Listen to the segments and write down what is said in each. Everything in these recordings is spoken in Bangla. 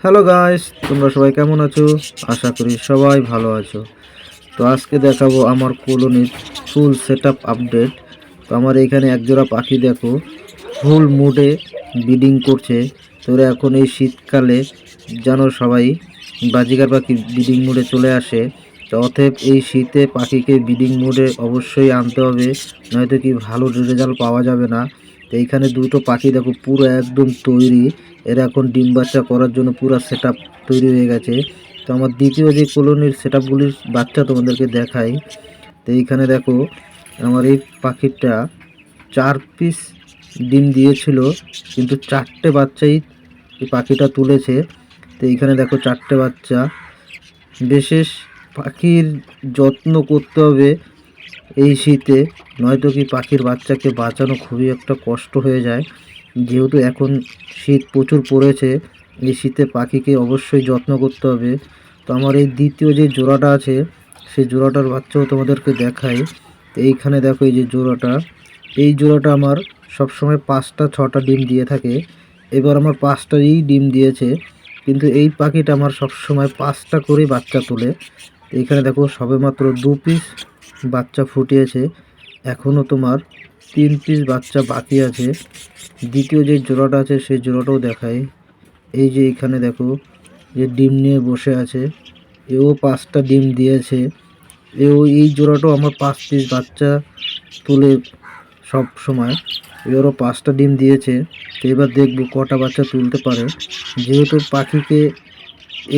হ্যালো গাইস, তোমরা সবাই কেমন আছো? আশা করি সবাই ভালো আছো। তো আজকে দেখাবো আমার কলোনির ফুল সেটআপ আপডেট। তো আমার এখানে একজোড়া পাখি দেখো ফুল মুডে ব্রিডিং করছে। তো ওরা এখন এই শীতকালে জানো সবাই বাজিকার পাখি ব্রিডিং মুডে চলে আসে। তো অতএব এই শীতে পাখিকে ব্রিডিং মুডে অবশ্যই আনতে হবে, নয়তো কি ভালো রেজাল্ট পাওয়া যাবে না। তো এইখানে দুটো পাখি দেখো পুরো একদম তৈরি, এরা এখন ডিম বাচ্চা করার জন্য পুরো সেটআপ তৈরি হয়ে গেছে। তো আমার দ্বিতীয় যে কলোনির সেটআপগুলির বাচ্চা তোমাদেরকে দেখাই। তো এইখানে দেখো আমার এই পাখিটা 4 পিস ডিম দিয়েছিল, কিন্তু 4টে বাচ্চাই এই পাখিটা তুলেছে। তো এইখানে দেখো 4টে বাচ্চা। বিশেষ পাখির যত্ন করতে হবে এই শীতে, নয়তো কি পাখির বাচ্চাকে বাঁচানো খুবই একটা কষ্ট হয়ে যায়। যেহেতু এখন শীত প্রচুর পড়েছে, এই শীতে পাখিকে অবশ্যই যত্ন করতে হবে। তো আমার এই দ্বিতীয় যে জোড়াটা আছে সেই জোড়াটার বাচ্চাও তোমাদেরকে দেখাই। তো এইখানে দেখো এই যে জোড়াটা, এই জোড়াটা আমার সবসময় 5টা 6টা ডিম দিয়ে থাকে। এবার আমার 5টাই ডিম দিয়েছে, কিন্তু এই পাখিটা আমার সবসময় 5টা করে বাচ্চা তোলে। তো এইখানে দেখো সবেমাত্র 2 পিস বাচ্চা ফুটিয়েছে, এখনও তোমার 3 পিস বাচ্চা বাকি আছে। দ্বিতীয় যে জোড়াটা আছে সেই জোড়াটাও দেখাই। এই যে এখানে দেখো যে ডিম নিয়ে বসে আছে, এও 5টা ডিম দিয়েছে। এই জোড়াটাও আমার 5 পিস বাচ্চা তুলে সব সময়। এবারও 5টা ডিম দিয়েছে। তো এবার দেখবো কটা বাচ্চা তুলতে পারে। যেহেতু পাখিকে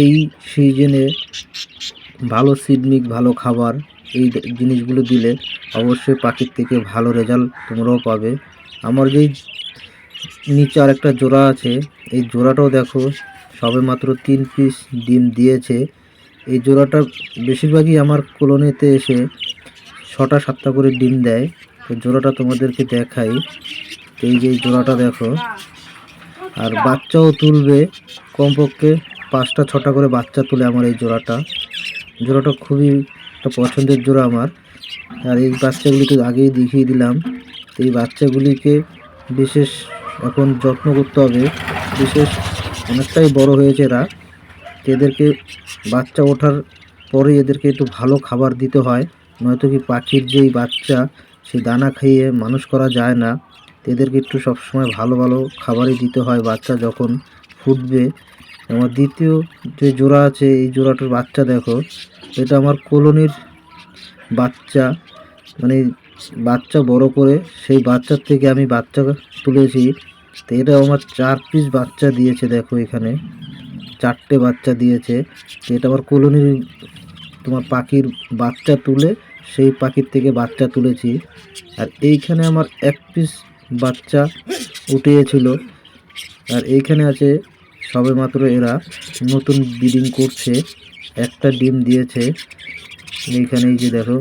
এই সিজনে ভালো সিডমিক, ভালো খাবার, এই জিনিসগুলো দিলে অবশ্যই পাখির থেকে ভালো রেজাল্ট তোমরাও পাবে। আমার যেই নিচে আরেকটা জোড়া আছে, এই জোড়াটাও দেখো সবেমাত্র 3 পিস ডিম দিয়েছে। এই জোড়াটা বেশিরভাগই আমার কলোনিতে এসে 6টা 7টা করে ডিম দেয়। তো জোড়াটা তোমাদেরকে দেখাই। এই যে জোড়াটা দেখো, আর বাচ্চাও তুলবে কমপক্ষে 5টা 6টা করে বাচ্চা তুলে আমার এই জোড়াটা। জোড়াটা খুবই একটা পছন্দের জোড়া আমার। আর এই বাচ্চাগুলিকে আগেই দেখিয়ে দিলাম। এই বাচ্চাগুলিকে বিশেষ এখন যত্ন করতে হবে। বিশেষ অনেকটাই বড় হয়েছে এরা। এদেরকে বাচ্চা ওঠার পরে এদেরকে একটু ভালো খাবার দিতে হয়, নয়তো কি পাখির যেই বাচ্চা সেই দানা খাইয়ে মানুষ করা যায় না। এদেরকে একটু সবসময় ভালো ভালো খাবারই দিতে হয় বাচ্চা যখন ফুটবে। আমার দ্বিতীয় যে জোড়া আছে এই জোড়াটার বাচ্চা দেখো, এটা আমার কলোনির বাচ্চা, মানে বাচ্চা বড় করে সেই বাচ্চার থেকে আমি বাচ্চা তুলেছি। তো এটা আমার 4 পিস বাচ্চা দিয়েছে, দেখো এখানে 4টে বাচ্চা দিয়েছে। এটা আমার কলোনির তোমার পাখির বাচ্চা তুলে সেই পাখির থেকে বাচ্চা তুলেছি। আর এইখানে আমার 1 পিস বাচ্চা উঠিয়েছিল। আর এইখানে আছে সবেমাত্র এরা নতুন ব্রিডিং করছে, একটা ডিম দিয়েছে। এইখানে এই যে দেখো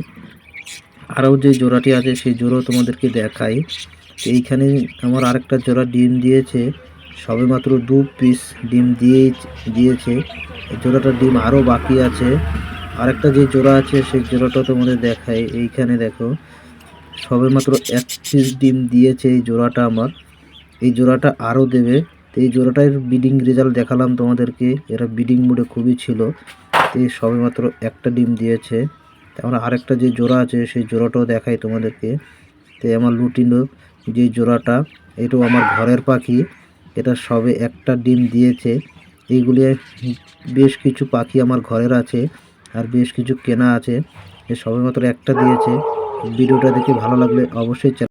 আরও যে জোড়াটি আছে সেই জোড়াও তোমাদেরকে দেখাই। এইখানে আমার আরেকটা জোড়া ডিম দিয়েছে, সবেমাত্র 2 পিস ডিম দিয়েছে। এই জোড়াটার ডিম আরও বাকি আছে। আরেকটা যে জোড়া আছে সেই জোড়াটা তোমাদের দেখাই। এইখানে দেখো সবেমাত্র 1 পিস ডিম দিয়েছে এই জোড়াটা আমার। এই জোড়াটা আরও দেবে। তো এই জোড়াটার ব্রিডিং রেজাল্ট দেখালাম তোমাদেরকে, এরা ব্রিডিং মোডে খুবই ছিল। তো এই সবেমাত্র একটা ডিম দিয়েছে। তারপর আরেকটা যে জোড়া আছে সেই জোড়াটাও দেখাই তোমাদেরকে। তো আমার লুটিনো যে জোড়াটা, এটাও আমার ঘরের পাখি, এটা সবে একটা ডিম দিয়েছে। এইগুলি বেশ কিছু পাখি আমার ঘরের আছে, আর বেশ কিছু কেনা আছে। সবেমাত্র একটা দিয়েছে। ভিডিওটা দেখে ভালো লাগলে অবশ্যই